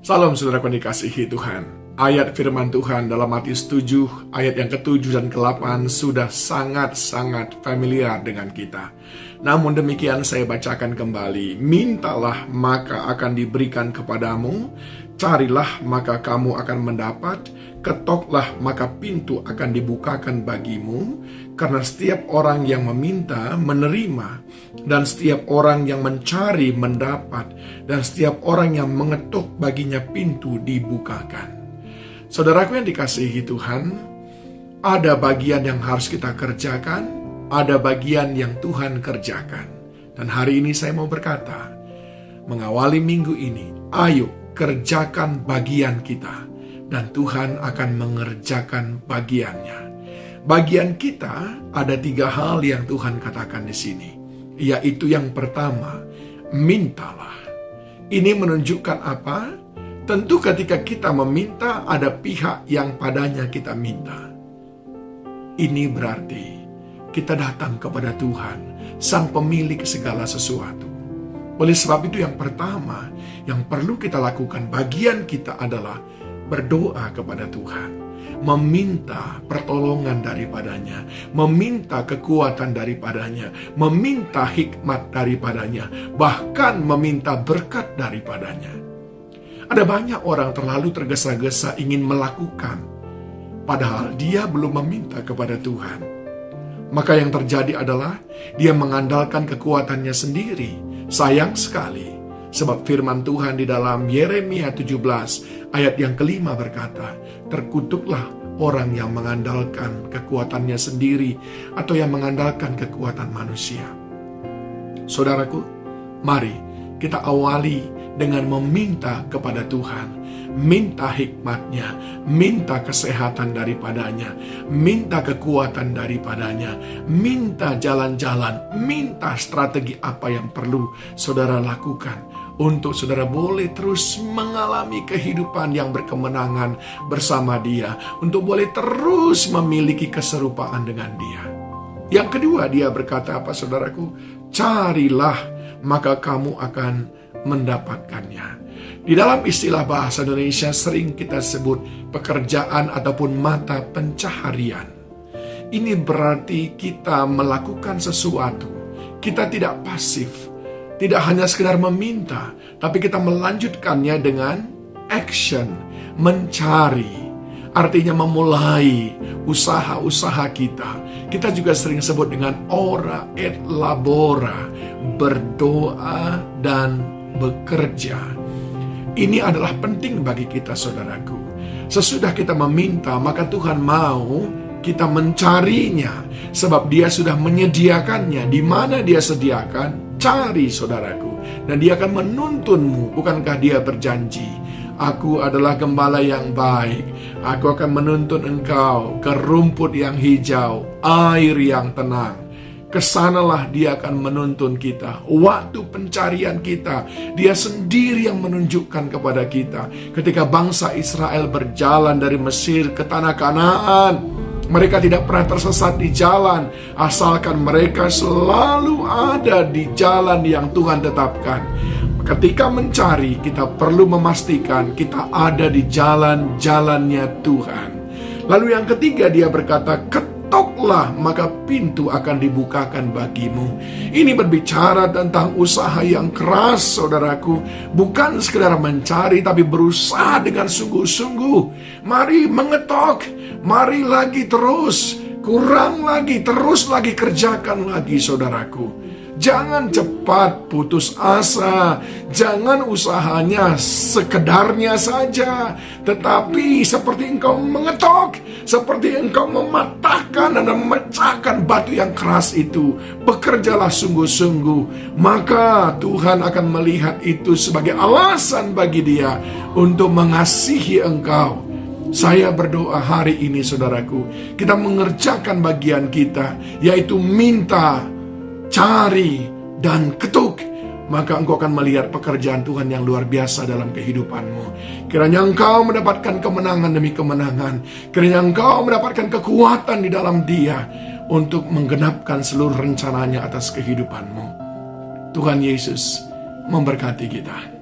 Salam saudaraku yang dikasihi Tuhan. Ayat firman Tuhan dalam Matius 7, ayat yang ke-7 dan ke-8 sudah sangat-sangat familiar dengan kita. Namun demikian saya bacakan kembali. Mintalah maka akan diberikan kepadamu, carilah maka kamu akan mendapat, ketoklah maka pintu akan dibukakan bagimu. Karena setiap orang yang meminta menerima, dan setiap orang yang mencari mendapat, dan setiap orang yang mengetuk baginya pintu dibukakan. Saudaraku yang dikasihi Tuhan, ada bagian yang harus kita kerjakan, ada bagian yang Tuhan kerjakan. Dan hari ini saya mau berkata, mengawali minggu ini, ayo kerjakan bagian kita, dan Tuhan akan mengerjakan bagiannya. Bagian kita ada 3 hal yang Tuhan katakan di sini, yaitu yang pertama, mintalah. Ini menunjukkan apa? Tentu ketika kita meminta, ada pihak yang padanya kita minta. Ini berarti kita datang kepada Tuhan, Sang Pemilik segala sesuatu. Oleh sebab itu yang pertama yang perlu kita lakukan, bagian kita adalah berdoa kepada Tuhan. Meminta pertolongan daripadanya, meminta kekuatan daripadanya, meminta hikmat daripadanya, bahkan meminta berkat daripadanya. Ada banyak orang terlalu tergesa-gesa ingin melakukan, padahal dia belum meminta kepada Tuhan. Maka yang terjadi adalah dia mengandalkan kekuatannya sendiri. Sayang sekali, sebab firman Tuhan di dalam Yeremia 17 ayat yang ke-5 berkata, terkutuklah orang yang mengandalkan kekuatannya sendiri atau yang mengandalkan kekuatan manusia. Saudaraku, mari kita awali dengan meminta kepada Tuhan. Minta hikmatnya, minta kesehatan daripadanya, minta kekuatan daripadanya, minta jalan-jalan, minta strategi apa yang perlu saudara lakukan untuk saudara boleh terus mengalami kehidupan yang berkemenangan bersama Dia, untuk boleh terus memiliki keserupaan dengan Dia. Yang kedua, dia berkata apa saudaraku? Carilah maka kamu akan mendapatkannya. Di dalam istilah bahasa Indonesia sering kita sebut pekerjaan ataupun mata pencaharian. Ini berarti kita melakukan sesuatu. Kita tidak pasif, tidak hanya sekedar meminta, tapi kita melanjutkannya dengan action, mencari. Artinya memulai usaha-usaha kita. Kita juga sering sebut dengan ora et labora, berdoa dan bekerja. Ini adalah penting bagi kita saudaraku. Sesudah kita meminta, maka Tuhan mau kita mencarinya. Sebab Dia sudah menyediakannya. Di mana Dia sediakan? Cari saudaraku. Dan Dia akan menuntunmu. Bukankah Dia berjanji? Aku adalah gembala yang baik. Aku akan menuntun engkau ke rumput yang hijau, air yang tenang. Kesanalah Dia akan menuntun kita. Waktu pencarian kita, Dia sendiri yang menunjukkan kepada kita. Ketika bangsa Israel berjalan dari Mesir ke tanah Kanaan, mereka tidak pernah tersesat di jalan, asalkan mereka selalu ada di jalan yang Tuhan tetapkan. Ketika mencari, kita perlu memastikan kita ada di jalan-jalannya Tuhan. Lalu yang ketiga, dia berkata, ketoklah maka pintu akan dibukakan bagimu. Ini berbicara tentang usaha yang keras saudaraku. Bukan sekedar mencari, tapi berusaha dengan sungguh-sungguh. Mari mengetok, mari lagi terus, kurang lagi, terus lagi, kerjakan lagi saudaraku. Jangan cepat putus asa. Jangan usahanya sekedarnya saja, tetapi seperti engkau mengetok, seperti engkau mematahkan dan memecahkan batu yang keras itu. Bekerjalah sungguh-sungguh, maka Tuhan akan melihat itu sebagai alasan bagi Dia untuk mengasihi engkau. Saya berdoa hari ini saudaraku, kita mengerjakan bagian kita, yaitu minta, cari, dan ketuk. Maka engkau akan melihat pekerjaan Tuhan yang luar biasa dalam kehidupanmu. Kiranya engkau mendapatkan kemenangan demi kemenangan. Kiranya engkau mendapatkan kekuatan di dalam Dia untuk menggenapkan seluruh rencananya atas kehidupanmu. Tuhan Yesus memberkati kita.